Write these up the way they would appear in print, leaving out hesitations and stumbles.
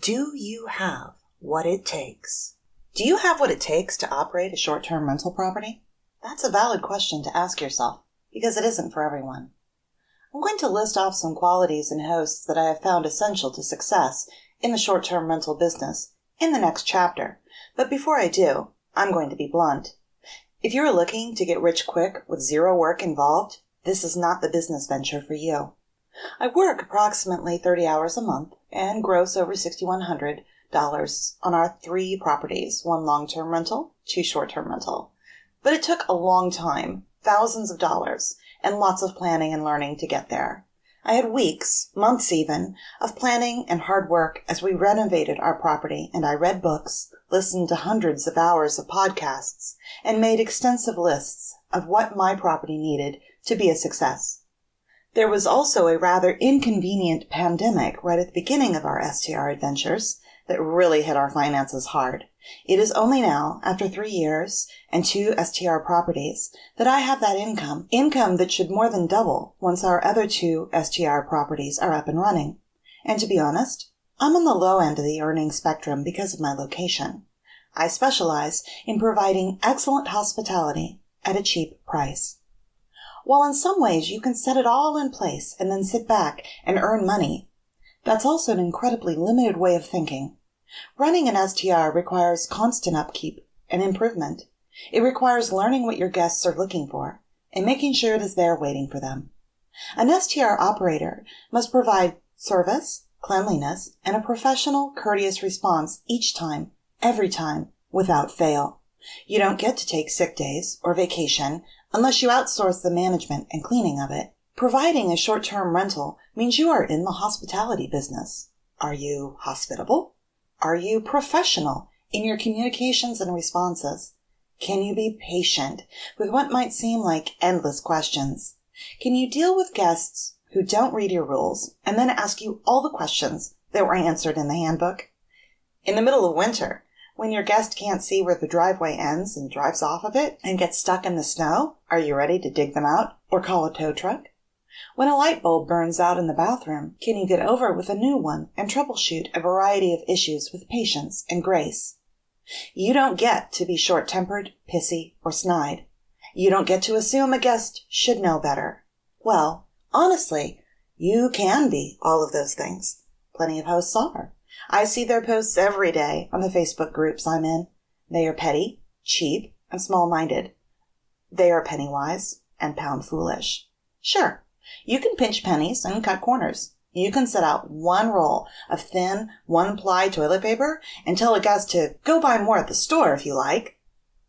Do you have what it takes? Do you have what it takes to operate a short-term rental property? That's a valid question to ask yourself, because it isn't for everyone. I'm going to list off some qualities in hosts that I have found essential to success in the short-term rental business in the next chapter. But before I do, I'm going to be blunt. If you're looking to get rich quick with zero work involved, this is not the business venture for you. I work approximately 30 hours a month and gross over $6,100 on our 3 properties, 1 long-term rental, 2 short-term rental. But it took a long time, thousands of dollars, and lots of planning and learning to get there. I had weeks, months even, of planning and hard work as we renovated our property, and I read books, listened to hundreds of hours of podcasts, and made extensive lists of what my property needed to be a success. There was also a rather inconvenient pandemic right at the beginning of our STR adventures that really hit our finances hard. It is only now, after 3 years and 2 STR properties, that I have that income that should more than double once our other 2 STR properties are up and running. And to be honest, I'm on the low end of the earning spectrum because of my location. I specialize in providing excellent hospitality at a cheap price. While in some ways you can set it all in place and then sit back and earn money, that's also an incredibly limited way of thinking. Running an STR requires constant upkeep and improvement. It requires learning what your guests are looking for and making sure it is there waiting for them. An STR operator must provide service, cleanliness, and a professional, courteous response each time, every time, without fail. You don't get to take sick days or vacation unless you outsource the management and cleaning of it. Providing a short-term rental means you are in the hospitality business. Are you hospitable? Are you professional in your communications and responses? Can you be patient with what might seem like endless questions? Can you deal with guests who don't read your rules and then ask you all the questions that were answered in the handbook? In the middle of winter, when your guest can't see where the driveway ends and drives off of it and gets stuck in the snow, are you ready to dig them out or call a tow truck? When a light bulb burns out in the bathroom, can you get over with a new one and troubleshoot a variety of issues with patience and grace? You don't get to be short-tempered, pissy, or snide. You don't get to assume a guest should know better. Well, honestly, you can be all of those things. Plenty of hosts are. I see their posts every day on the Facebook groups I'm in. They are petty, cheap, and small-minded. They are penny-wise and pound-foolish. Sure, you can pinch pennies and cut corners. You can set out 1 roll of thin, 1-ply toilet paper and tell a guest to go buy more at the store if you like.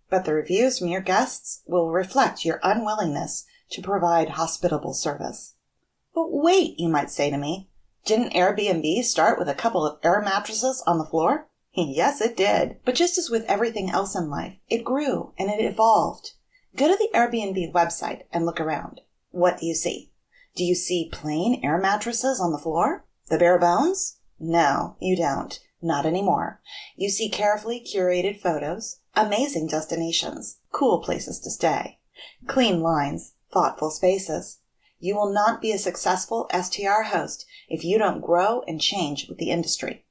But the reviews from your guests will reflect your unwillingness to provide hospitable service. But wait, you might say to me, didn't Airbnb start with a couple of air mattresses on the floor? Yes, it did. But just as with everything else in life, it grew and it evolved. Go to the Airbnb website and look around. What do you see? Do you see plain air mattresses on the floor? The bare bones? No, you don't. Not anymore. You see carefully curated photos, amazing destinations, cool places to stay, clean lines, thoughtful spaces. You will not be a successful STR host if you don't grow and change with the industry.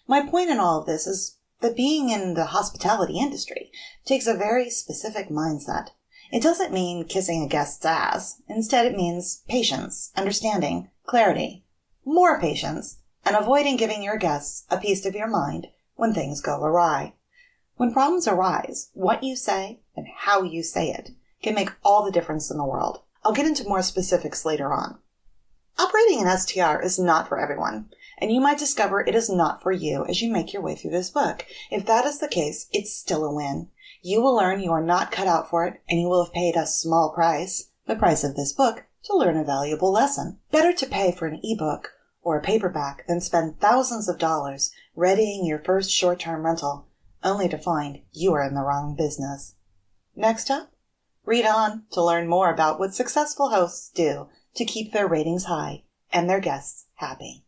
My point in all of this is that being in the hospitality industry takes a very specific mindset. It doesn't mean kissing a guest's ass. Instead, it means patience, understanding, clarity, more patience, and avoiding giving your guests a piece of your mind when things go awry. When problems arise, what you say and how you say it can make all the difference in the world. I'll get into more specifics later on. Operating an STR is not for everyone, and you might discover it is not for you as you make your way through this book. If that is the case, it's still a win. You will learn you are not cut out for it, and you will have paid a small price, the price of this book, to learn a valuable lesson. Better to pay for an ebook or a paperback than spend thousands of dollars readying your first short-term rental, only to find you are in the wrong business. Next up, read on to learn more about what successful hosts do to keep their ratings high and their guests happy.